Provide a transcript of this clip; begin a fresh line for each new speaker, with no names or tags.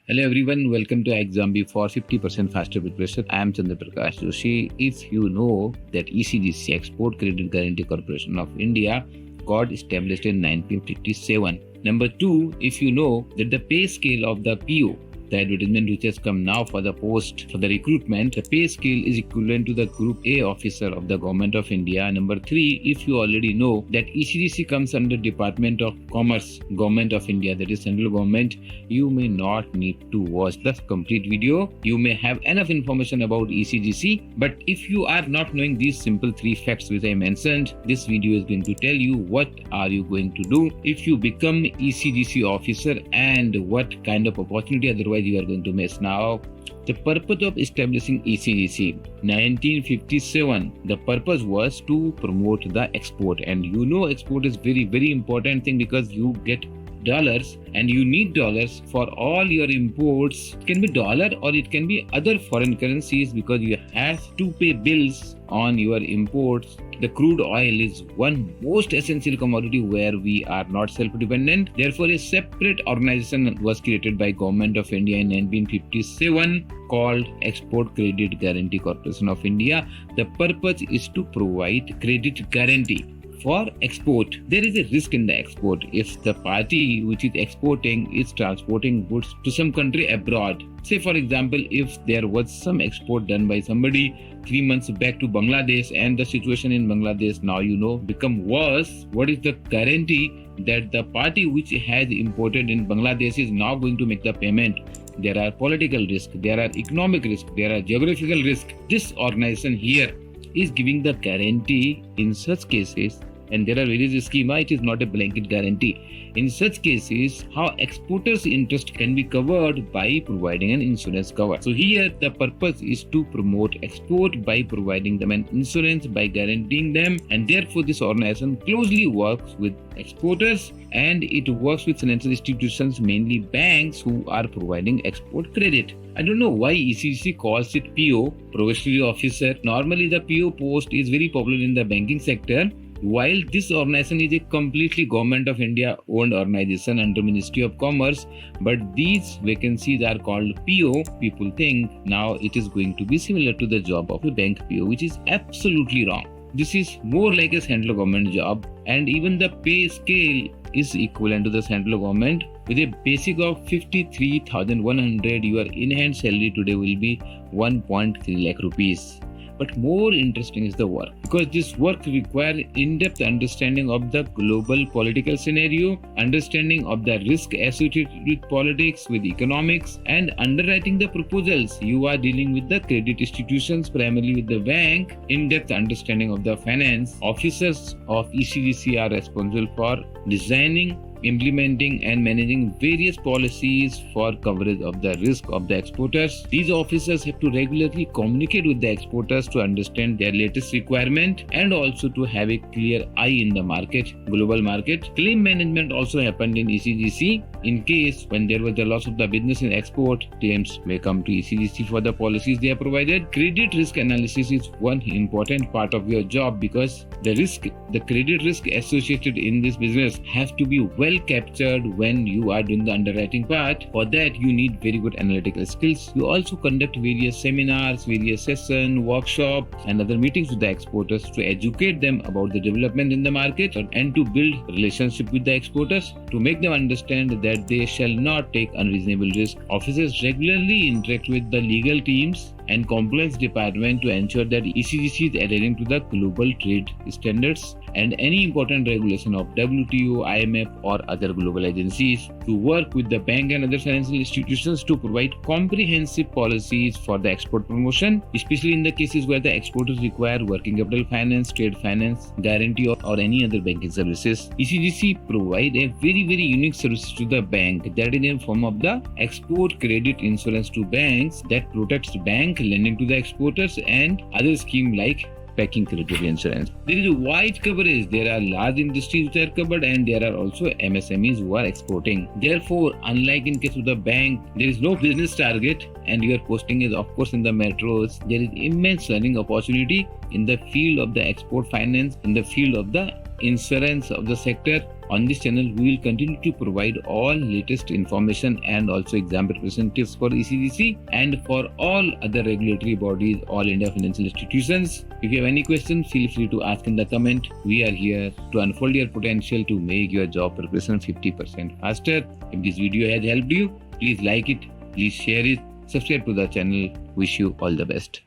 Hello everyone, welcome to Exambi for 50% faster preparation. I am Chandra Prakash Joshi. If you know that ECGC Export Credit Guarantee Corporation of India got established in 1957. Number 2, if you know that the pay scale of the PO, the advertisement which has come now for the post for the recruitment, the pay scale is equivalent to the Group A officer of the Government of India. Number 3, if you already know that ECGC comes under Department of Commerce, Government of India, that is central government, you may not need to watch the complete video. You may have enough information about ECGC, but if you are not knowing these simple 3 facts which I mentioned, this video is going to tell you what are you going to do if you become ECGC officer and what kind of opportunity otherwise you are going to miss. Now, the purpose of establishing ECGC 1957, the purpose was to promote the export, and you know export is very important thing because you get dollars and you need dollars for all your imports. It can be dollar or it can be other foreign currencies because you have to pay bills on your imports. The crude oil is one most essential commodity where we are not self-dependent. Therefore, a separate organization was created by Government of India in 1957 called Export Credit Guarantee Corporation of India. The purpose is to provide credit guarantee for export. There is a risk in the export if the party which is exporting is transporting goods to some country abroad. Say for example, if there was some export done by somebody 3 months back to Bangladesh and the situation in Bangladesh now become worse, what is the guarantee that the party which has imported in Bangladesh is now going to make the payment? There are political risk, there are economic risk, there are geographical risk. This organization here is giving the guarantee in such cases, and there are various schemes. It is not a blanket guarantee. In such cases, how exporters' interest can be covered by providing an insurance cover. So here the purpose is to promote export by providing them an insurance, by guaranteeing them, and therefore this organization closely works with exporters and it works with financial institutions, mainly banks who are providing export credit. I don't know why ECGC calls it PO, Probationary Officer. Normally the PO post is very popular in the banking sector, while this organization is a completely Government of India owned organization under Ministry of Commerce, but these vacancies are called PO. People think now it is going to be similar to the job of a bank PO, which is absolutely wrong. This is more like a central government job, and even the pay scale is equivalent to the central government. With a basic of 53,100, your in-hand salary today will be 1.3 lakh rupees. But more interesting is the work, because this work requires in-depth understanding of the global political scenario, understanding of the risk associated with politics, with economics, and underwriting the proposals. You are dealing with the credit institutions, primarily with the bank. In-depth understanding of the finance. Officers of ECGC are responsible for designing, implementing and managing various policies for coverage of the risk of the exporters. These officers have to regularly communicate with the exporters to understand their latest requirement and also to have a clear eye in the market, global market. Claim management also happened in ECGC. In case when there was the loss of the business in export, claims may come to ECGC for the policies they have provided. Credit risk analysis is one important part of your job because the credit risk associated in this business has to be well captured when you are doing the underwriting part. For that, you need very good analytical skills. You also conduct various seminars, various sessions, workshops, and other meetings with the exporters to educate them about the development in the market and to build relationship with the exporters to make them understand that they shall not take unreasonable risk. Officers regularly interact with the legal teams and compliance department to ensure that ECGC is adhering to the global trade standards and any important regulation of WTO, IMF or other global agencies, to work with the bank and other financial institutions to provide comprehensive policies for the export promotion, especially in the cases where the exporters require working capital finance, trade finance, guarantee or any other banking services. ECGC provide a very unique service to the bank, that is in form of the export credit insurance to banks that protects bank lending to the exporters and other scheme like packing credit insurance. There is a wide coverage. There are large industries which are covered and there are also MSMEs who are exporting. Therefore, unlike in case of the bank, there is no business target and your posting is of course in the metros. There is immense learning opportunity in the field of the export finance, in the field of the insurance of the sector, On this channel, we will continue to provide all latest information and also exam preparation tips for ECGC and for all other regulatory bodies, all India financial institutions. If you have any questions, feel free to ask in the comment. We are here to unfold your potential to make your job preparation 50% faster. If this video has helped you, please like it, please share it, subscribe to the channel. Wish you all the best.